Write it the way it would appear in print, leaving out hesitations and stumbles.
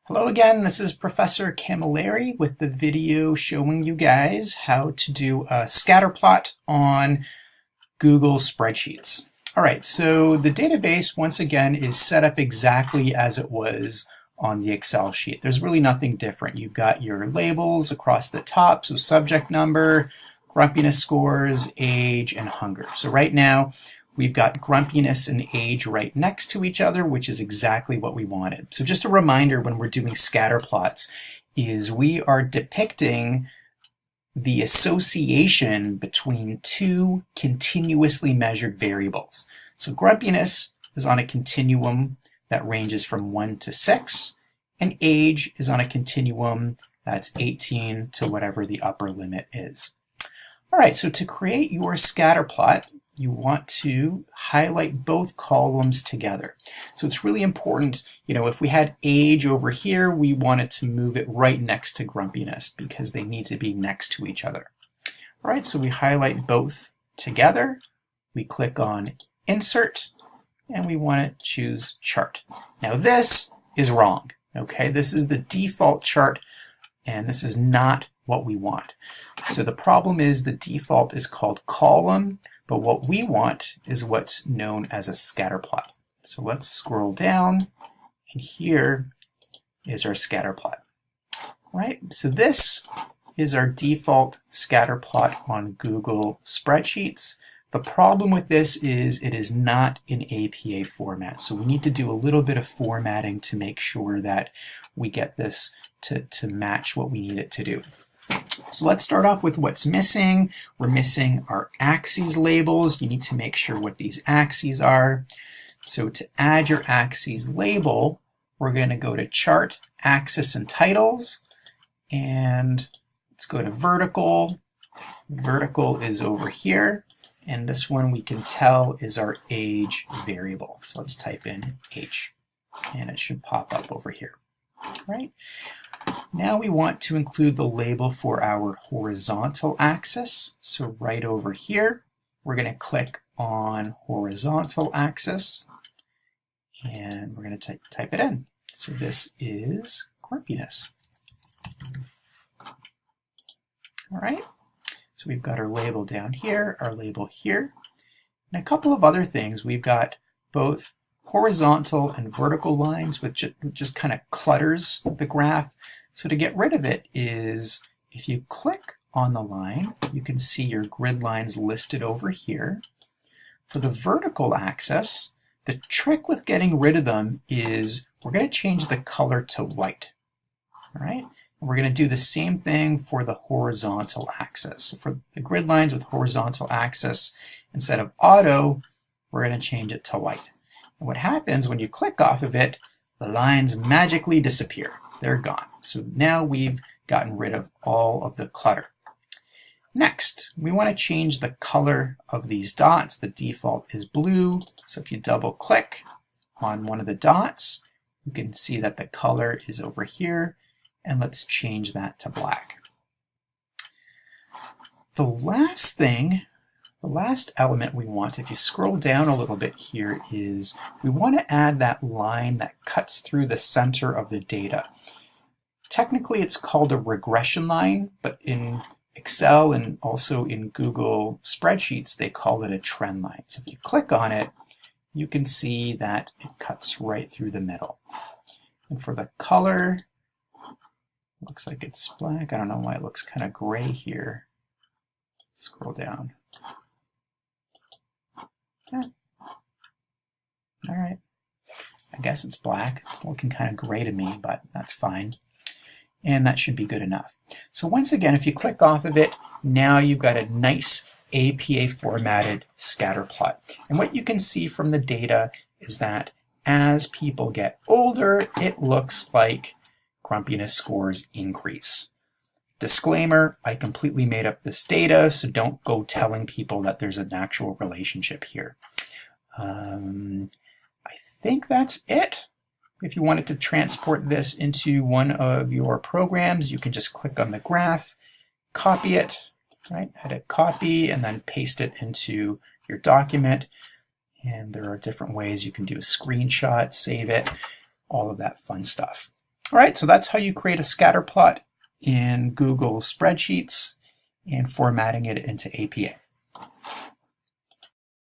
Hello again, this is Professor Camilleri with the video showing you guys how to do a scatter plot on Google Spreadsheets. Alright, so the database once again is set up exactly as it was on the Excel sheet. There's really nothing different. You've got your labels across the top, so subject number, grumpiness scores, age, and hunger. So right now we've got grumpiness and age right next to each other, which is exactly what we wanted. So just a reminder when we're doing scatter plots is we are depicting the association between two continuously measured variables. So grumpiness is on a continuum that ranges from 1 to 6, and age is on a continuum that's 18 to whatever the upper limit is. All right, so to create your scatter plot, you want to highlight both columns together. So it's really important, if we had age over here, we wanted to move it right next to grumpiness because they need to be next to each other. All right, so we highlight both together. We click on Insert, and we want to choose Chart. Now this is wrong, okay? This is the default chart, and this is not what we want. So the problem is the default is called column, but what we want is what's known as a scatter plot. So let's scroll down, and here is our scatter plot. Right? So this is our default scatter plot on Google Spreadsheets. The problem with this is it is not in APA format. So we need to do a little bit of formatting to make sure that we get this to match what we need it to do. So let's start off with what's missing. We're missing our axes labels. You need to make sure what these axes are. So to add your axes label, we're going to go to Chart, Axis, and Titles. And let's go to Vertical. Vertical is over here. And this one we can tell is our age variable. So let's type in H. And it should pop up over here. Right? Now we want to include the label for our horizontal axis. So right over here, we're going to click on horizontal axis, and we're going to type it in. So this is grumpiness. All right, so we've got our label down here, our label here, and a couple of other things. We've got both horizontal and vertical lines, which just kind of clutters the graph. So to get rid of it is, if you click on the line, you can see your grid lines listed over here. For the vertical axis, the trick with getting rid of them is we're going to change the color to white. All right? And we're going to do the same thing for the horizontal axis. So for the grid lines with horizontal axis, instead of auto, we're going to change it to white. And what happens when you click off of it, the lines magically disappear. They're gone. So now we've gotten rid of all of the clutter. Next, we want to change the color of these dots. The default is blue. So if you double click on one of the dots, you can see that the color is over here. And let's change that to black. The last element we want, if you scroll down a little bit here, is we want to add that line that cuts through the center of the data. Technically, it's called a regression line, but in Excel and also in Google Spreadsheets, they call it a trend line. So if you click on it, you can see that it cuts right through the middle. And for the color, looks like it's black. I don't know why it looks kind of gray here. Scroll down. Yeah. All right. I guess it's black. It's looking kind of gray to me, but that's fine. And that should be good enough. So once again, if you click off of it, now you've got a nice APA formatted scatter plot. And what you can see from the data is that as people get older, it looks like grumpiness scores increase. Disclaimer, I completely made up this data, so don't go telling people that there's an actual relationship here. I think that's it. If you wanted to transport this into one of your programs, you can just click on the graph, copy it, right? Edit copy, and then paste it into your document. And there are different ways you can do a screenshot, save it, all of that fun stuff. All right, so that's how you create a scatter plot in Google Spreadsheets and formatting it into APA.